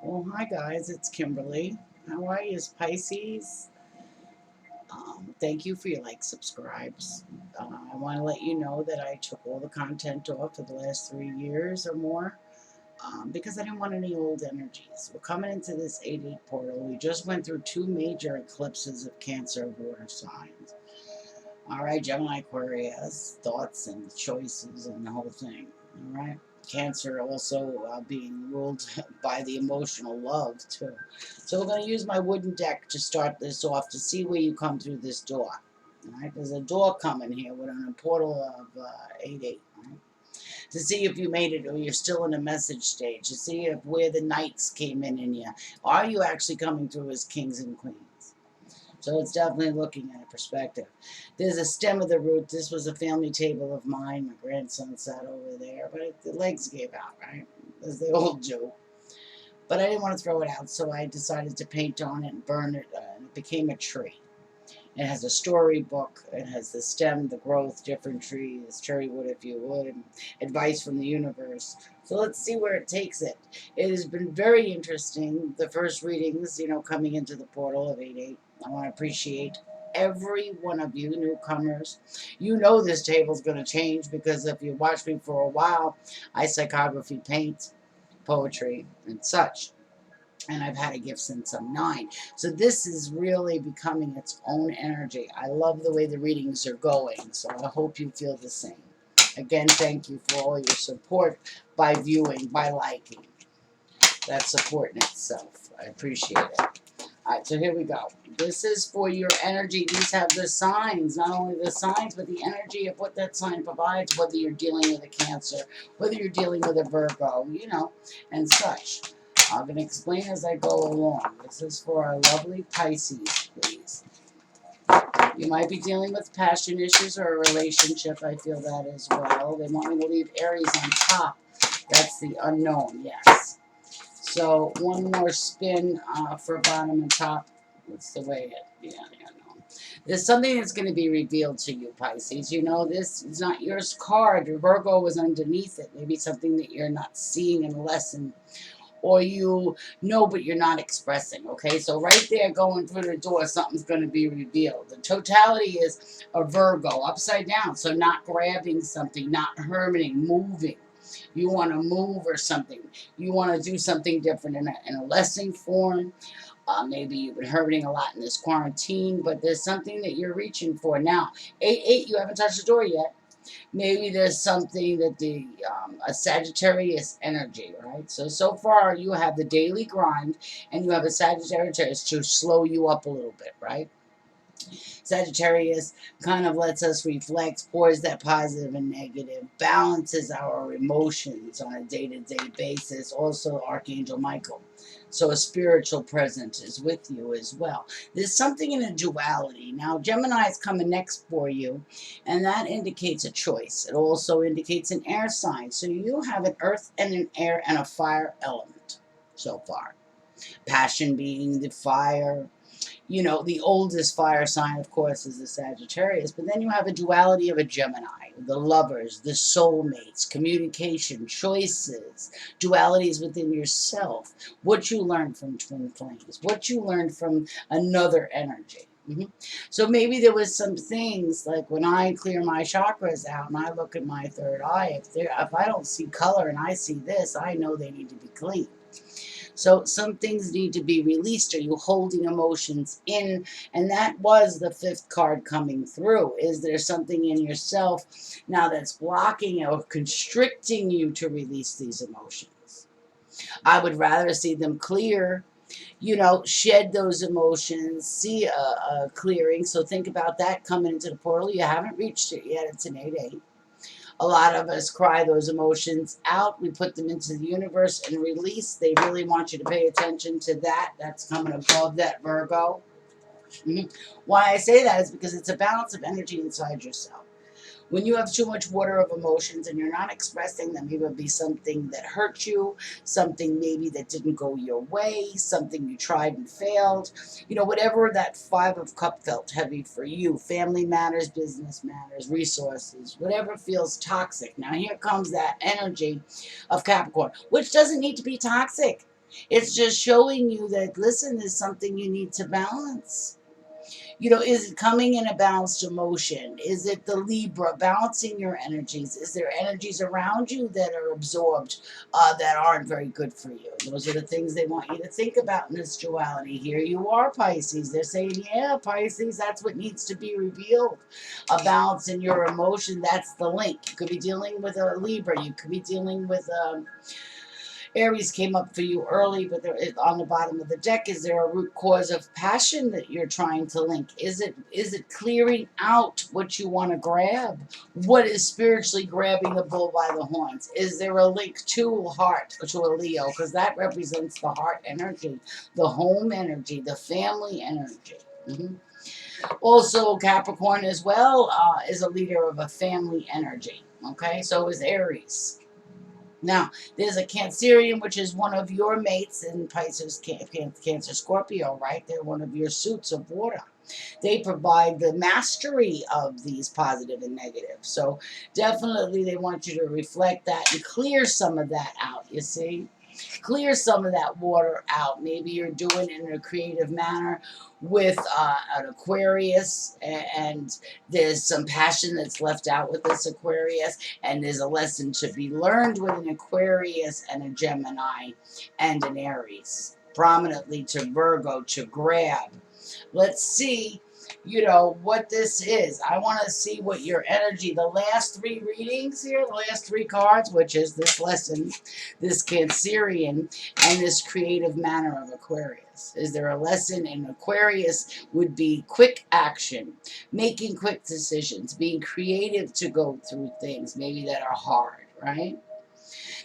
Well, hi guys, it's Kimberly. How are you, Pisces? Thank you for your subscribes. I want to let you know that I took all the content off for the last 3 years or more because I didn't want any old energies. We're coming into this 8-8 portal. We just went through two major eclipses of Cancer water signs. All right, Gemini Aquarius, thoughts and choices and the whole thing. All right. Cancer also being ruled by the emotional love too. So we're going to use my wooden deck to start this off to see where you come through this door. All right, there's a door coming here with a portal of 8-8. Right? To see if you made it or you're still in a message stage. To see if where the knights came in you. Are you actually coming through as kings and queens? So it's definitely looking at a perspective. There's a stem of the root. This was a family table of mine. My grandson sat over there, but the legs gave out, right? As they all do. But I didn't want to throw it out, so I decided to paint on it and burn it, and it became a tree. It has a storybook. It has the stem, the growth, different trees, cherry wood if you would, advice from the universe. So let's see where it takes it. It has been very interesting. The first readings, coming into the portal of 8-8. I want to appreciate every one of you newcomers. You know this table's going to change because if you watch me for a while, I psychography paint, poetry, and such, and I've had a gift since I'm 9. So this is really becoming its own energy. I love the way the readings are going, so I hope you feel the same. Again, thank you for all your support by viewing, by liking. That's support in itself. I appreciate it. All right, so here we go. This is for your energy. These have the signs, not only the signs, but the energy of what that sign provides, whether you're dealing with a Cancer, whether you're dealing with a Virgo, and such. I'm going to explain as I go along. This is for our lovely Pisces, please. You might be dealing with passion issues or a relationship. I feel that as well. They want me to leave Aries on top. That's the unknown, yes. So one more spin for bottom and top. That's the way it, yeah, no. There's something that's going to be revealed to you, Pisces. This is not your card. Your Virgo was underneath it. Maybe something that you're not seeing in a lesson, or you know but you're not expressing. Okay, so right there going through the door, something's going to be revealed. The totality is a Virgo upside down, so not grabbing something, not hermiting, moving. You want to move or something. You want to do something different in a lesson form. Maybe you've been hurting a lot in this quarantine, but there's something that you're reaching for now. 8-8, you haven't touched the door yet. Maybe there's something that a Sagittarius energy, right? So far you have the daily grind, and you have a Sagittarius to slow you up a little bit, right? Sagittarius kind of lets us reflect, pours that positive and negative, balances our emotions on a day-to-day basis. Also, Archangel Michael. So a spiritual presence is with you as well. There's something in a duality. Now, Gemini is coming next for you, and that indicates a choice. It also indicates an air sign. So you have an earth and an air and a fire element so far. Passion being the fire. The oldest fire sign, of course, is the Sagittarius, but then you have a duality of a Gemini, the lovers, the soulmates, communication, choices, dualities within yourself, what you learned from twin flames, what you learned from another energy. So maybe there was some things like when I clear my chakras out and I look at my third eye, if I don't see color and I see this, I know they need to be clean. So some things need to be released. Are you holding emotions in? And that was the fifth card coming through. Is there something in yourself now that's blocking or constricting you to release these emotions? I would rather see them clear, shed those emotions, see a clearing. So think about that coming into the portal. You haven't reached it yet. It's an 8-8. A lot of us cry those emotions out. We put them into the universe and release. They really want you to pay attention to that. That's coming above that Virgo. Why I say that is because it's a balance of energy inside yourself. When you have too much water of emotions and you're not expressing them, it would be something that hurt you, something maybe that didn't go your way, something you tried and failed. Whatever that 5 of Cups felt heavy for you, family matters, business matters, resources, whatever feels toxic. Now here comes that energy of Capricorn, which doesn't need to be toxic. It's just showing you that, listen, there's something you need to balance. You know, is it coming in a balanced emotion? Is it the Libra balancing your energies? Is there energies around you that are absorbed that aren't very good for you? Those are the things they want you to think about in this duality. Here you are, Pisces. They're saying, yeah, Pisces, that's what needs to be revealed. A balance in your emotion, that's the link. You could be dealing with a Libra. You could be dealing with Aries came up for you early, but there is, on the bottom of the deck, is there a root cause of passion that you're trying to link? Is it clearing out what you want to grab? What is spiritually grabbing the bull by the horns? Is there a link to heart, to a Leo? Because that represents the heart energy, the home energy, the family energy. Also, Capricorn as well is a leader of a family energy. Okay, so is Aries. Now, there's a Cancerian, which is one of your mates in Pisces, Cancer, Scorpio, right? They're one of your suits of water. They provide the mastery of these positive and negative. So definitely they want you to reflect that and clear some of that out, you see? Clear some of that water out. Maybe you're doing it in a creative manner with an Aquarius, and there's some passion that's left out with this Aquarius, and there's a lesson to be learned with an Aquarius and a Gemini and an Aries, prominently to Virgo, to grab. Let's see, you know, what this is. I want to see what your energy, the last three readings here, the last three cards, which is this lesson, this Cancerian, and this creative manner of Aquarius. Is there a lesson in Aquarius would be quick action, making quick decisions, being creative to go through things maybe that are hard, right?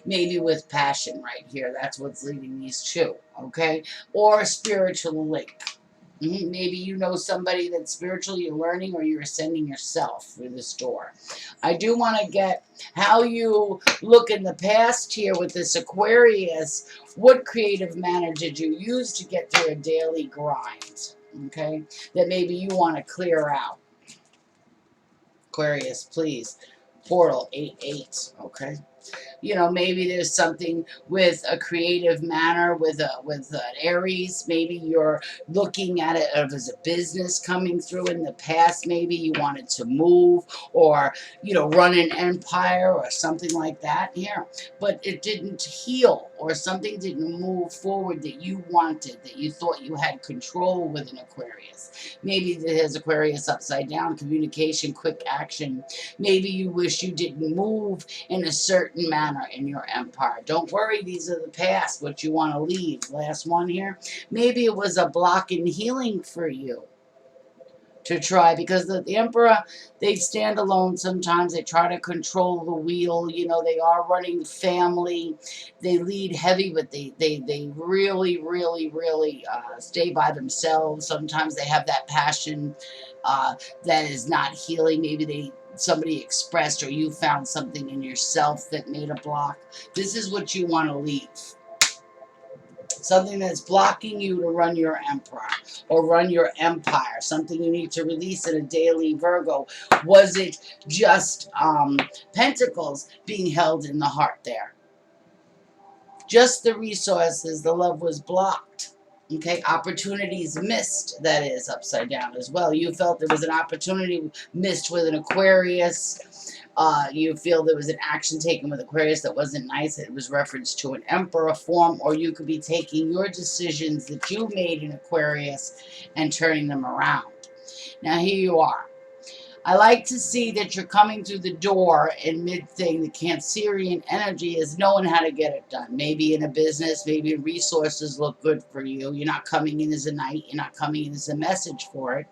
Maybe with passion right here. That's what's leading these two, okay? Or a spiritual link. Maybe you know somebody that's spiritually learning, or you're ascending yourself through this door. I do want to get how you look in the past here with this Aquarius. What creative manner did you use to get through a daily grind? Okay, that maybe you want to clear out. Aquarius, please. Portal 8-8. Okay. You know, maybe there's something with a creative manner with an Aries. Maybe you're looking at it as a business coming through in the past. Maybe you wanted to move, or, you know, run an empire or something like that here, but it didn't heal, or something didn't move forward that you wanted, that you thought you had control with an Aquarius. Maybe there's Aquarius upside down, communication, quick action. Maybe you wish you didn't move in a certain manner in your empire. Don't worry, these are the past, what you want to leave. Last one here. Maybe it was a block in healing for you to try, because the emperor, they stand alone sometimes. They try to control the wheel. You know, they are running family. They lead heavy, but they really, really, really stay by themselves. Sometimes they have that passion that is not healing. Maybe somebody expressed, or you found something in yourself that made a block. This is what you want to leave. Something that's blocking you to run your emperor or run your empire. Something you need to release in a daily Virgo. Was it just pentacles being held in the heart there? Just the resources, the love was blocked. Okay, opportunities missed, that is upside down as well. You felt there was an opportunity missed with an Aquarius. You feel there was an action taken with Aquarius that wasn't nice. It was referenced to an emperor form, or you could be taking your decisions that you made in Aquarius and turning them around. Now here you are. I like to see that you're coming through the door in mid-thing. The Cancerian energy is knowing how to get it done. Maybe in a business, maybe resources look good for you. You're not coming in as a knight. You're not coming in as a message for it.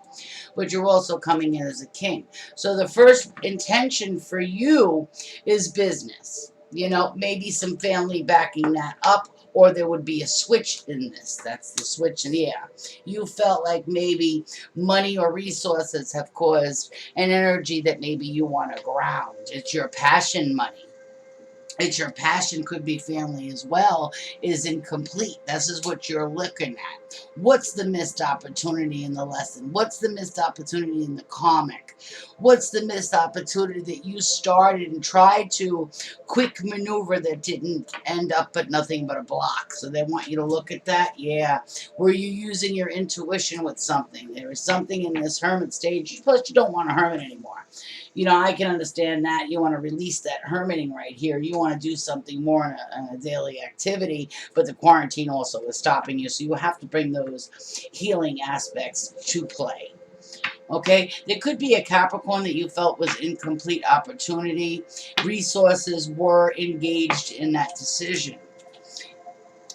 But you're also coming in as a king. So the first intention for you is business. You know, maybe some family backing that up, or there would be a switch in this. That's the switch in the air. You felt like maybe money or resources have caused an energy that maybe you want to ground. It's your passion money. It's your passion, could be family as well, is incomplete. This is what you're looking at. What's the missed opportunity in the lesson? What's the missed opportunity in the comic? What's the missed opportunity that you started and tried to quick maneuver that didn't end up but nothing but a block? So they want you to look at that. Yeah. Were you using your intuition with something? There is something in this hermit stage. Plus, you don't want a hermit anymore. You know, I can understand that. You want to release that hermiting right here. You want to do something more in a daily activity, but the quarantine also is stopping you. So you have to bring those healing aspects to play. Okay, there could be a Capricorn that you felt was incomplete opportunity. Resources were engaged in that decision.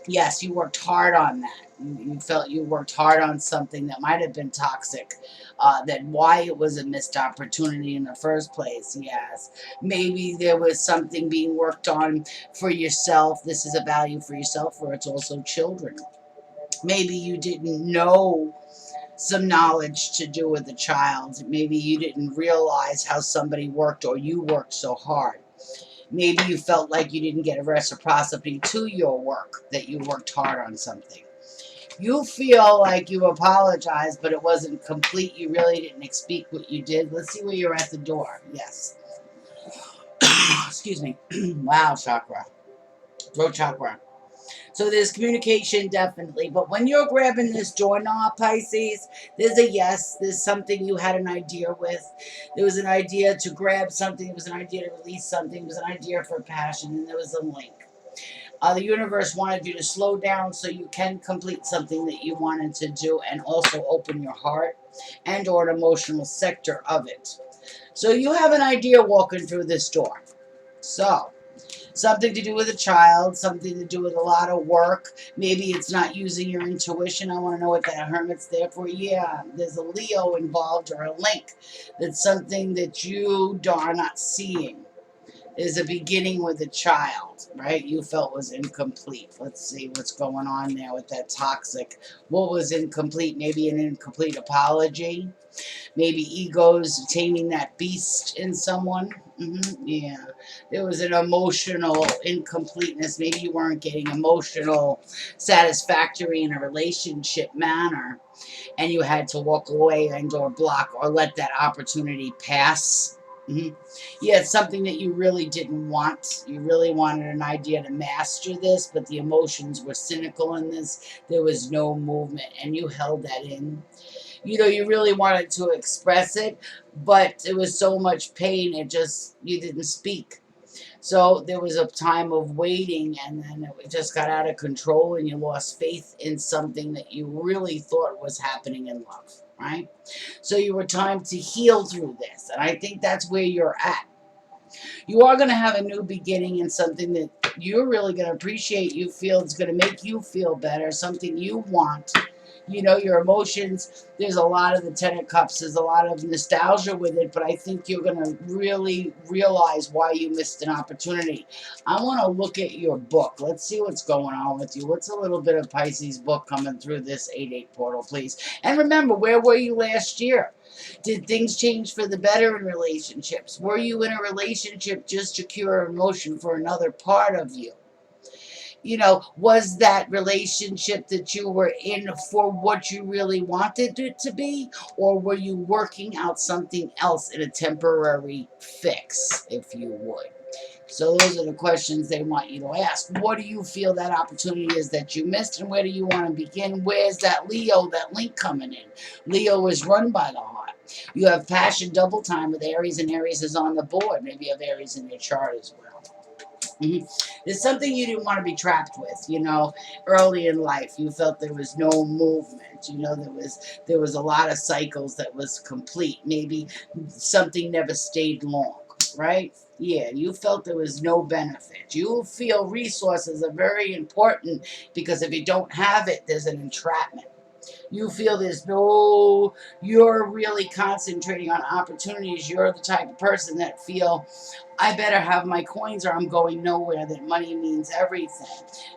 Yes, you worked hard on that. You felt you worked hard on something that might have been toxic. That why it was a missed opportunity in the first place. Yes, maybe there was something being worked on for yourself. This is a value for yourself, or it's also children. Maybe you didn't know some knowledge to do with the child. Maybe you didn't realize how somebody worked, or you worked so hard. Maybe you felt like you didn't get a reciprocity to your work, that you worked hard on something. You feel like you apologized, but it wasn't complete. You really didn't speak what you did. Let's see where you're at the door. Yes. Excuse me. Wow, chakra. Throat chakra. So there's communication, definitely. But when you're grabbing this doorknob, Pisces, there's a yes. There's something you had an idea with. There was an idea to grab something. There was an idea to release something. There was an idea for passion. And there was a link. The universe wanted you to slow down so you can complete something that you wanted to do, and also open your heart and or an emotional sector of it. So you have an idea walking through this door. So something to do with a child, something to do with a lot of work. Maybe it's not using your intuition. I want to know what that hermit's there for. Yeah, there's a Leo involved, or a link. That's something that you are not seeing. Is a beginning with a child, right? You felt was incomplete. Let's see what's going on there with that toxic. What was incomplete? Maybe an incomplete apology. Maybe egos taming that beast in someone. Yeah. There was an emotional incompleteness. Maybe you weren't getting emotional satisfactory in a relationship manner, and you had to walk away and or block or let that opportunity pass. Yeah, it's something that you really didn't want. You really wanted an idea to master this, but the emotions were cynical in this. There was no movement, and you held that in. You know, you really wanted to express it, but it was so much pain, you didn't speak. So there was a time of waiting, and then it just got out of control, and you lost faith in something that you really thought was happening in love, right? So you were time to heal through this, and I think that's where you're at. You are going to have a new beginning in something that you're really going to appreciate. You feel it's going to make you feel better, something you want. You know, your emotions, there's a lot of the Ten of Cups, there's a lot of nostalgia with it, but I think you're going to really realize why you missed an opportunity. I want to look at your book. Let's see what's going on with you. What's a little bit of Pisces book coming through this 8-8 portal, please? And remember, where were you last year? Did things change for the better in relationships? Were you in a relationship just to cure emotion for another part of you? You know, was that relationship that you were in for what you really wanted it to be? Or were you working out something else in a temporary fix, if you would? So those are the questions they want you to ask. What do you feel that opportunity is that you missed, and where do you want to begin? Where's that Leo, that link coming in? Leo is run by the heart. You have passion double time with Aries, and Aries is on the board. Maybe you have Aries in your chart as well. There's something you didn't want to be trapped with, you know, early in life. You felt there was no movement, you know, there was a lot of cycles that was complete. Maybe something never stayed long, right? Yeah, you felt there was no benefit. You feel resources are very important, because if you don't have it, there's an entrapment. You feel you're really concentrating on opportunities. You're the type of person that feel I better have my coins or I'm going nowhere, that money means everything.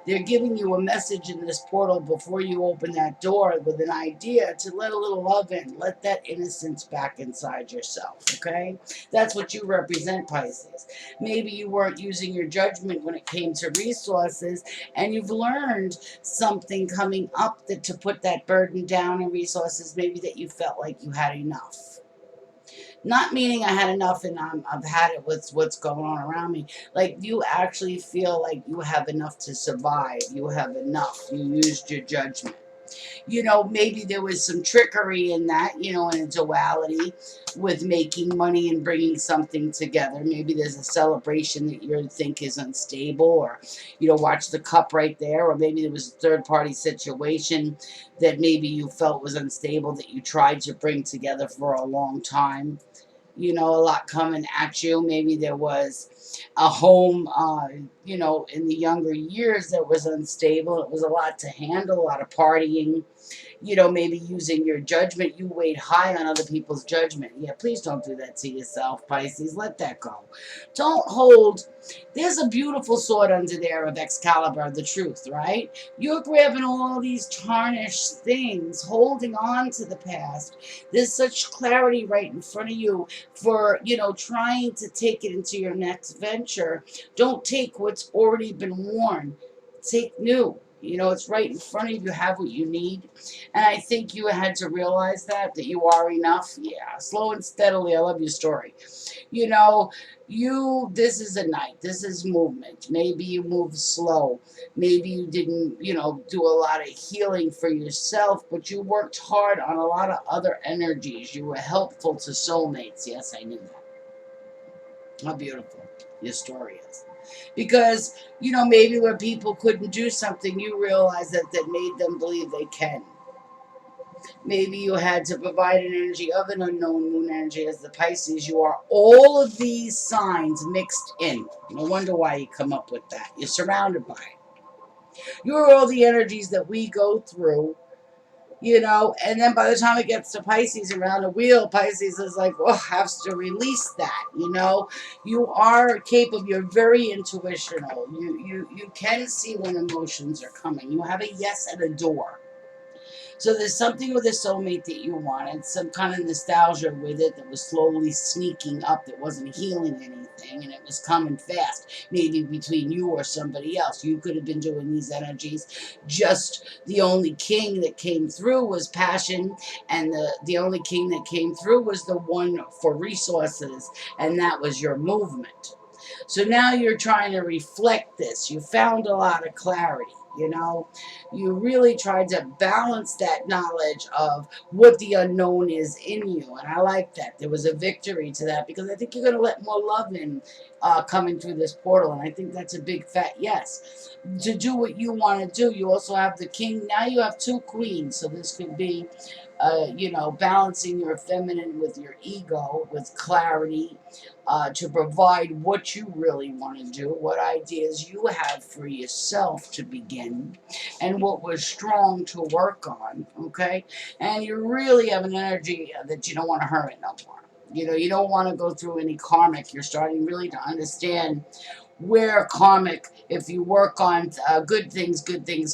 They're giving you a message in this portal before you open that door with an idea to let a little love in. Let that innocence back inside yourself, okay? That's what you represent, Pisces. Maybe you weren't using your judgment when it came to resources, and you've learned something coming up that to put that burden down in resources, maybe that you felt like you had enough. Not meaning I had enough and I've had it with what's going on around me. Like you actually feel like you have enough to survive. You have enough. You used your judgment. You know, maybe there was some trickery in that, you know, in a duality with making money and bringing something together. Maybe there's a celebration that you think is unstable, or, you know, watch the cup right there, or maybe there was a third party situation that maybe you felt was unstable that you tried to bring together for a long time. You know, a lot coming at you. Maybe there was a home, you know, in the younger years that was unstable. It was a lot to handle, a lot of partying, you know, maybe using your judgment. You weighed high on other people's judgment. Yeah, please don't do that to yourself, Pisces. Let that go. Don't hold. There's a beautiful sword under there of Excalibur, the truth, right? You're grabbing all these tarnished things, holding on to the past. There's such clarity right in front of you for, you know, trying to take it into your next venture. Don't take what's already been worn. Take new. You know, it's right in front of you. You have what you need. And I think you had to realize that you are enough. Yeah, slow and steadily. I love your story. You know, this is a night. This is movement. Maybe you move slow. Maybe you didn't, you know, do a lot of healing for yourself, but you worked hard on a lot of other energies. You were helpful to soulmates. Yes, I knew that. How beautiful your story is. Because, you know, maybe when people couldn't do something, you realized that made them believe they can. Maybe you had to provide an energy of an unknown moon energy as the Pisces. You are all of these signs mixed in. No wonder why you come up with that. You're surrounded by it. You're all the energies that we go through, you know, and then by the time it gets to Pisces around the wheel, Pisces is like, well, has to release that, you know. You are capable, you're very intuitional. You can see when emotions are coming. You have a yes at a door. So there's something with a soulmate that you wanted, some kind of nostalgia with it that was slowly sneaking up, that wasn't healing anything, and it was coming fast. Maybe between you or somebody else. You could have been doing these energies. Just the only king that came through was passion, and the only king that came through was the one for resources, and that was your movement. So now you're trying to reflect this. You found a lot of clarity, you know. You really tried to balance that knowledge of what the unknown is in you. And I like that. There was a victory to that, because I think you're going to let more love in coming through this portal. And I think that's a big fat yes. To do what you want to do. You also have the king. Now you have two queens. So this could be, you know, balancing your feminine with your ego, with clarity, to provide what you really want to do, what ideas you have for yourself to begin, and what was strong to work on, okay? And you really have an energy that you don't want to hurt it no more. You know, you don't want to go through any karmic. You're starting really to understand where karmic, if you work on good things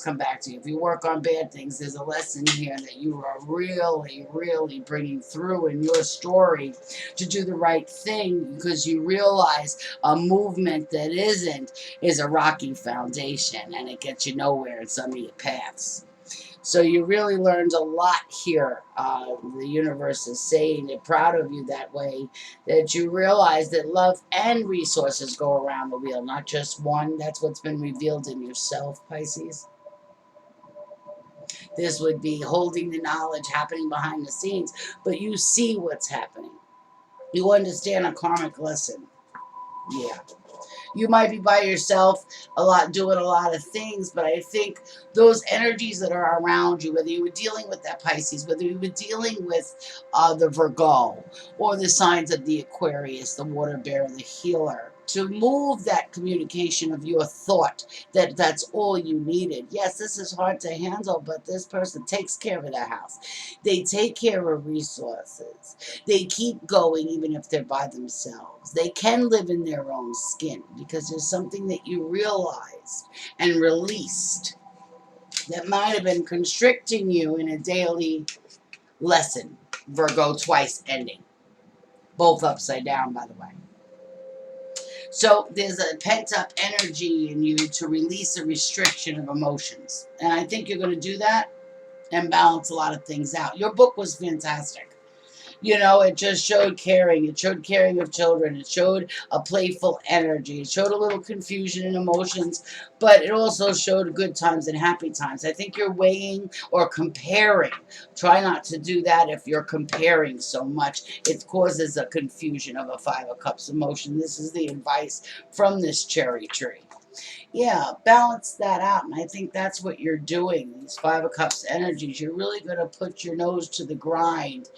come back to you. If you work on bad things, there's a lesson here that you are really, really bringing through in your story to do the right thing, because you realize a movement that isn't is a rocky foundation, and it gets you nowhere in some of your paths. So you really learned a lot here. The universe is saying they're proud of you that way, that you realize that love and resources go around the wheel, not just one. That's what's been revealed in yourself, Pisces. This would be holding the knowledge happening behind the scenes, but you see what's happening. You understand a karmic lesson. Yeah. You might be by yourself a lot, doing a lot of things, but I think those energies that are around you, whether you were dealing with that Pisces, whether you were dealing with the Virgo, or the signs of the Aquarius, the water bearer, the healer, to move that communication of your thought, that's all you needed. Yes, this is hard to handle, but this person takes care of their house. They take care of resources. They keep going even if they're by themselves. They can live in their own skin because there's something that you realized and released that might have been constricting you in a daily lesson. Virgo twice ending. Both upside down, by the way. So there's a pent-up energy in you to release a restriction of emotions. And I think you're going to do that and balance a lot of things out. Your book was fantastic. You know, it just showed caring. It showed caring of children. It showed a playful energy. It showed a little confusion and emotions, but it also showed good times and happy times. I think you're weighing or comparing. Try not to do that if you're comparing so much. It causes a confusion of a Five of Cups emotion. This is the advice from this cherry tree. Yeah, balance that out. And I think that's what you're doing. These Five of Cups energies, you're really going to put your nose to the grind.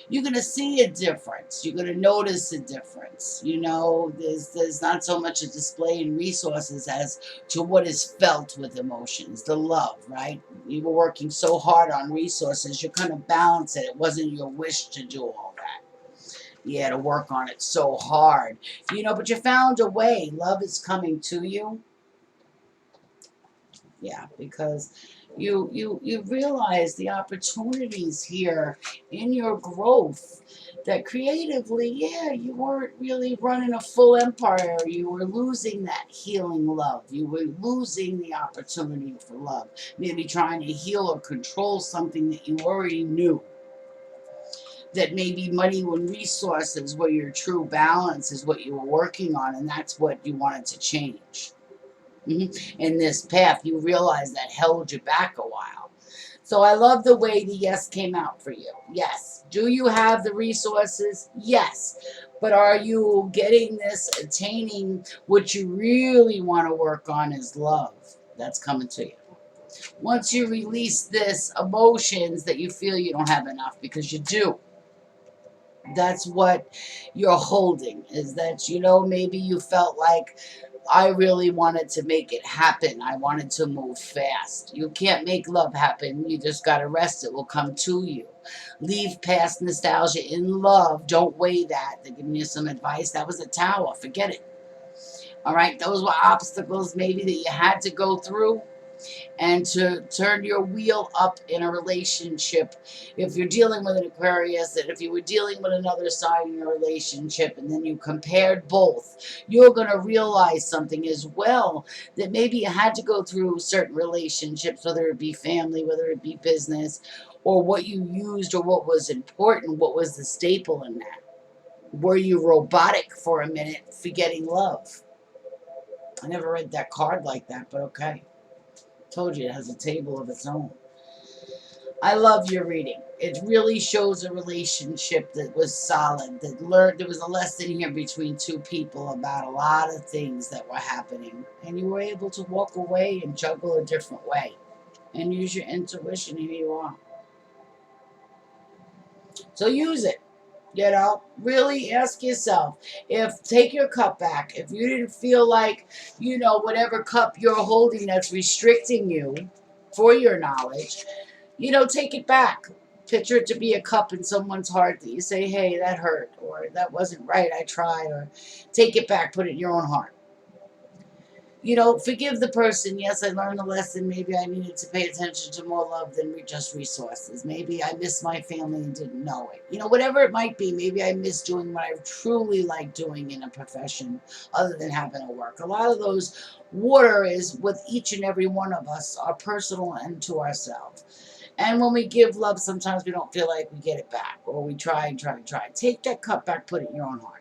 You're going to see a difference. You're going to notice a difference. You know, there's not so much a display in resources as to what is felt with emotions, the love, right? You were working so hard on resources, you're going to balance it. It wasn't your wish to do all that. You had to work on it so hard, you know, but you found a way. Love is coming to you. Yeah, because you realize the opportunities here in your growth, that creatively, yeah, you weren't really running a full empire. You were losing that healing love. You were losing the opportunity for love. Maybe trying to heal or control something that you already knew. That maybe money and resources were your true balance, is what you were working on, and that's what you wanted to change. In this path, you realize that held you back a while. So I love the way the yes came out for you. Yes. Do you have the resources? Yes. But are you getting this, attaining what you really want to work on is love. That's coming to you. Once you release this emotions that you feel you don't have enough, because you do. That's what you're holding, is that, you know, maybe you felt like, I really wanted to make it happen. I wanted to move fast. You can't make love happen. You just got to rest. It will come to you. Leave past nostalgia in love. Don't weigh that. They're giving you some advice. That was a tower. Forget it. All right. Those were obstacles maybe that you had to go through. And to turn your wheel up in a relationship, if you're dealing with an Aquarius, and if you were dealing with another sign in your relationship, and then you compared both, you're going to realize something as well, that maybe you had to go through certain relationships, whether it be family, whether it be business, or what you used, or what was important, what was the staple in that. Were you robotic for a minute, forgetting love? I never read that card like that, but okay. Told you it has a table of its own. I love your reading. It really shows a relationship that was solid, that learned. There was a lesson here between two people about a lot of things that were happening, and you were able to walk away and juggle a different way and use your intuition. Here you are. So use it. You know, really ask yourself, if take your cup back. If you didn't feel like, you know, whatever cup you're holding that's restricting you for your knowledge, you know, take it back. Picture it to be a cup in someone's heart that you say, hey, that hurt, or that wasn't right, I tried, or take it back, put it in your own heart. You know, forgive the person. Yes, I learned a lesson. Maybe I needed to pay attention to more love than just resources. Maybe I missed my family and didn't know it. You know, whatever it might be. Maybe I miss doing what I truly like doing in a profession other than having to work. A lot of those water is with each and every one of us, our personal and to ourselves. And when we give love, sometimes we don't feel like we get it back, or we try and try and try. Take that cup back, put it in your own heart.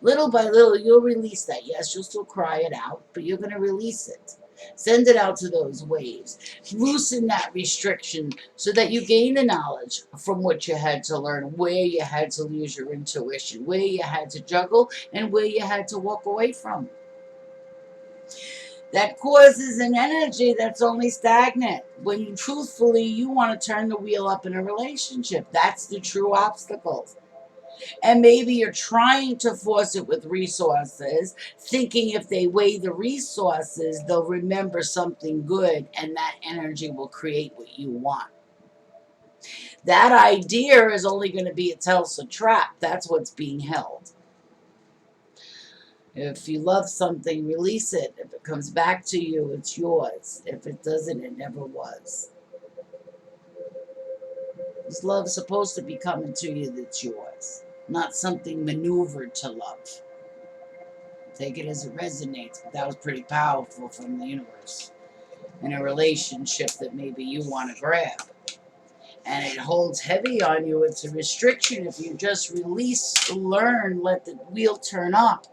Little by little, you'll release that. Yes, you'll still cry it out, but you're going to release it. Send it out to those waves. Loosen that restriction so that you gain the knowledge from what you had to learn, where you had to use your intuition, where you had to juggle, and where you had to walk away from. That causes an energy that's only stagnant. When you truthfully, you want to turn the wheel up in a relationship. That's the true obstacles. And maybe you're trying to force it with resources, thinking if they weigh the resources, they'll remember something good and that energy will create what you want. That idea is only going to be a Tulsa trap. That's what's being held. If you love something, release it. If it comes back to you, it's yours. If it doesn't, it never was. This love's supposed to be coming to you that's yours, not something maneuvered to love. Take it as it resonates, but that was pretty powerful from the universe. In a relationship that maybe you want to grab. And it holds heavy on you. It's a restriction. If you just release, learn, let the wheel turn up,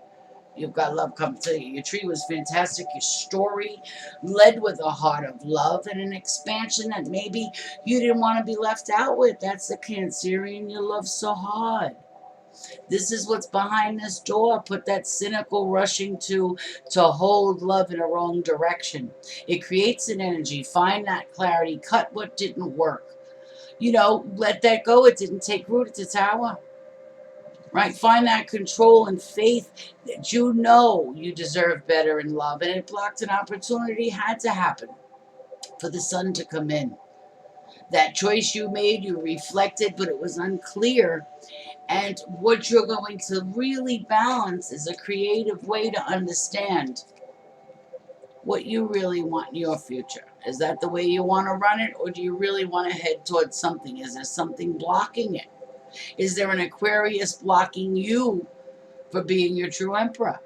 you've got love come to you. Your tree was fantastic. Your story led with a heart of love and an expansion that maybe you didn't want to be left out with. That's the Cancerian you love so hard. This is what's behind this door. Put that cynical rushing to hold love in a wrong direction. It creates an energy. Find that clarity. Cut what didn't work. You know, let that go. It didn't take root. It's a tower. Right? Find that control and faith that you know you deserve better in love. And it blocked an opportunity, had to happen for the sun to come in. That choice you made, you reflected, but it was unclear. And what you're going to really balance is a creative way to understand what you really want in your future. Is that the way you want to run it, or do you really want to head towards something? Is there something blocking it? Is there an Aquarius blocking you for being your true emperor?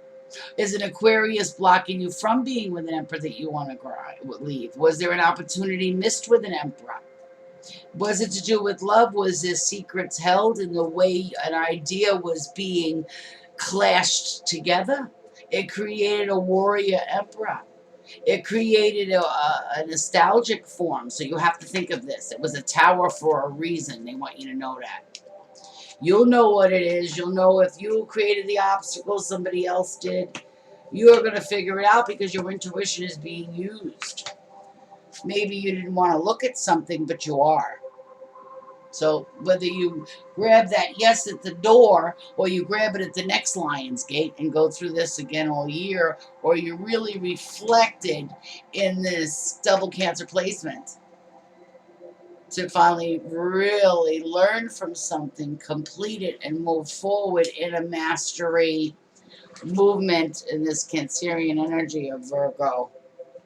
Is an Aquarius blocking you from being with an emperor that you want to leave? Was there an opportunity missed with an emperor? Was it to do with love? Was there secrets held in the way an idea was being clashed together? It created a warrior emperor. It created a nostalgic form. So you have to think of this. It was a tower for a reason. They want you to know that. You'll know what it is. You'll know if you created the obstacle, somebody else did. You're going to figure it out because your intuition is being used. Maybe you didn't want to look at something, but you are. So whether you grab that yes at the door, or you grab it at the next Lion's Gate and go through this again all year, or you really reflected in this double Cancer placement to finally really learn from something, complete it, and move forward in a mastery movement in this Cancerian energy of Virgo,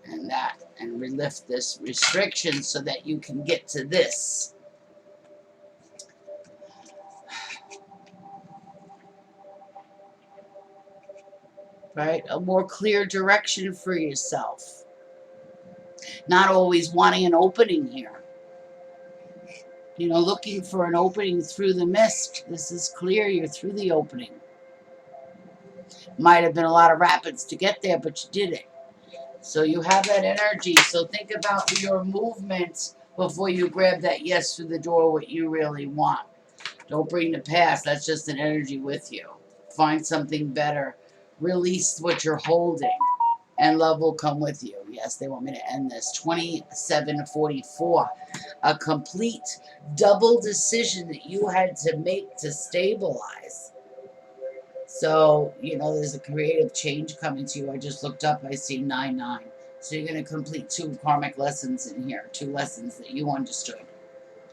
and relift this restriction so that you can get to this. Right? A more clear direction for yourself. Not always wanting an opening here. You know, looking for an opening through the mist. This is clear. You're through the opening. Might have been a lot of rapids to get there, but you did it. So you have that energy. So think about your movements before you grab that yes through the door, what you really want. Don't bring the past. That's just an energy with you. Find something better. Release what you're holding, and love will come with you. Yes, they want me to end this. 2744. A complete double decision that you had to make to stabilize. So, you know, there's a creative change coming to you. I just looked up. I see 99. So you're going to complete 2 karmic lessons in here. 2 lessons that you understood.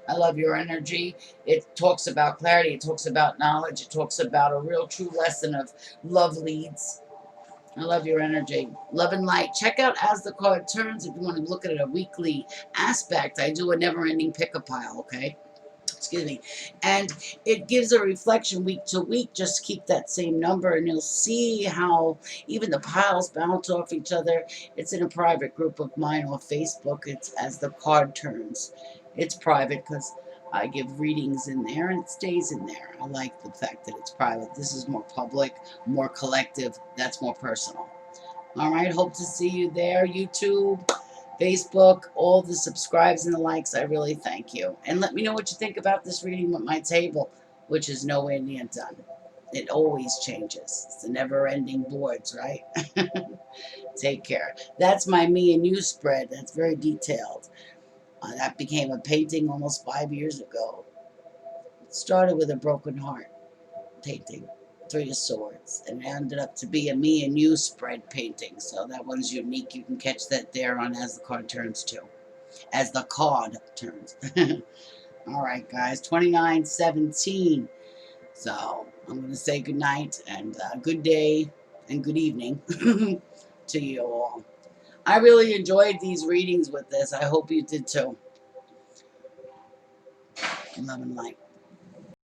I love your energy. It talks about clarity. It talks about knowledge. It talks about a real true lesson of love leads. I love your energy. Love and light. Check out As the Card Turns if you want to look at it a weekly aspect. I do a never-ending pick-a-pile, okay? Excuse me. And it gives a reflection week to week. Just keep that same number and you'll see how even the piles bounce off each other. It's in a private group of mine on Facebook. It's As the Card Turns. It's private because I give readings in there and it stays in there. I like the fact that it's private. This is more public, more collective. That's more personal. All right. Hope to see you there. YouTube, Facebook, all the subscribes and the likes. I really thank you. And let me know what you think about this reading with my table, which is nowhere near done. It always changes. It's the never-ending boards, right? Take care. That's my me and you spread. That's very detailed. That became a painting almost 5 years ago. It started with a broken heart. painting. Three of Swords. And it ended up to be a me and you spread painting. So that one's unique. You can catch that there on As the Card Turns too. As the card turns. All right, guys. 2917. So I'm going to say good night and good day and good evening to you all. I really enjoyed these readings with this. I hope you did too. Love and light.